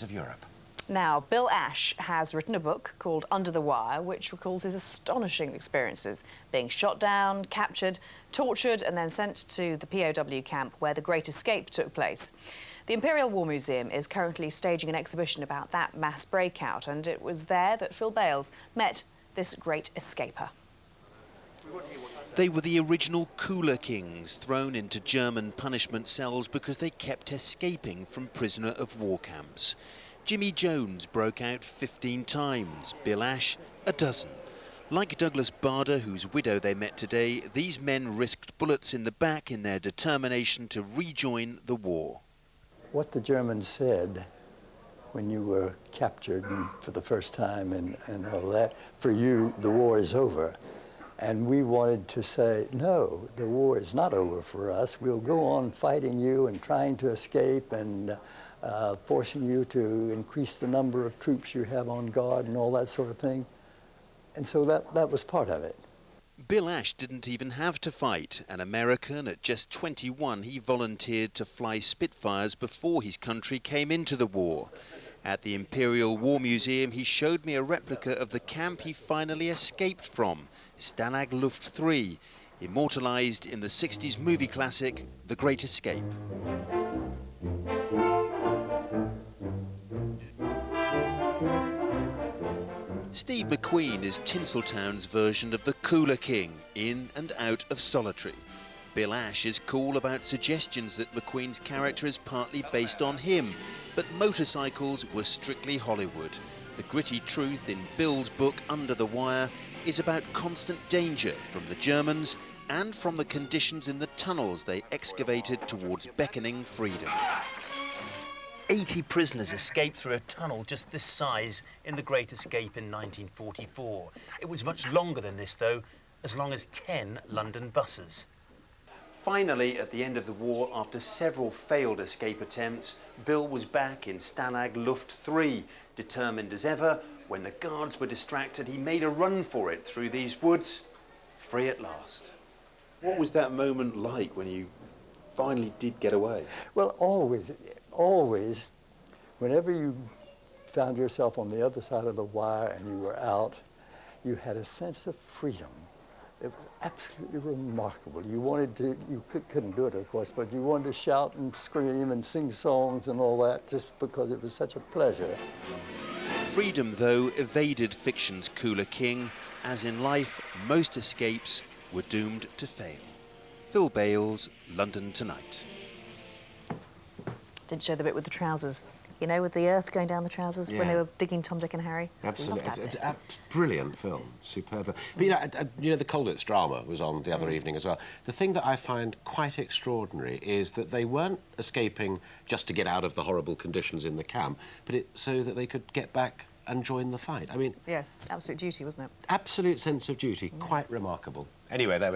of Europe. Now, Bill Ash has written a book called Under the Wire, which recalls his astonishing experiences being shot down, captured, tortured and then sent to the POW camp where the Great Escape took place. The Imperial War Museum is currently staging an exhibition about that mass breakout, and it was there that Phil Bales met this great escaper. They were the original Cooler Kings, thrown into German punishment cells because they kept escaping from prisoner of war camps. Jimmy Jones broke out 15 times, Bill Ash a dozen. Like Douglas Bader, whose widow they met today, these men risked bullets in the back in their determination to rejoin the war. What the Germans said when you were captured for the first time and all that, for you, the war is over. And we wanted to say, no, the war is not over for us. We'll go on fighting you and trying to escape and forcing you to increase the number of troops you have on guard and all that sort of thing. And so that was part of it. Bill Ash didn't even have to fight. An American at just 21, he volunteered to fly Spitfires before his country came into the war. At the Imperial War Museum, he showed me a replica of the camp he finally escaped from, Stalag Luft III, immortalised in the 60s movie classic, The Great Escape. Steve McQueen is Tinseltown's version of the Cooler King, in and out of solitary. Bill Ash is cool about suggestions that McQueen's character is partly based on him, but motorcycles were strictly Hollywood. The gritty truth in Bill's book Under the Wire is about constant danger from the Germans and from the conditions in the tunnels they excavated towards beckoning freedom. 80 prisoners escaped through a tunnel just this size in the Great Escape in 1944. It was much longer than this, though, as long as 10 London buses. Finally, at the end of the war, after several failed escape attempts, Bill was back in Stalag Luft III. Determined as ever, when the guards were distracted, he made a run for it through these woods, free at last. What was that moment like when you finally did get away? Well, always, whenever you found yourself on the other side of the wire and you were out, you had a sense of freedom. It was absolutely remarkable. You wanted to, you couldn't do it, of course, but you wanted to shout and scream and sing songs and all that just because it was such a pleasure. Freedom, though, evaded fiction's Cooler King. As in life, most escapes were doomed to fail. Phil Bales, London Tonight. Didn't show the bit with the trousers, you know, with the earth going down the trousers when they were digging Tom, Dick and Harry. Absolutely. It's a brilliant film, superb. But you know, the Colditz drama was on the other evening as well. The thing that I find quite extraordinary is that they weren't escaping just to get out of the horrible conditions in the camp, but so that they could get back and join the fight. I mean... Yes, absolute duty, wasn't it? Absolute sense of duty, quite remarkable. Anyway, there we are.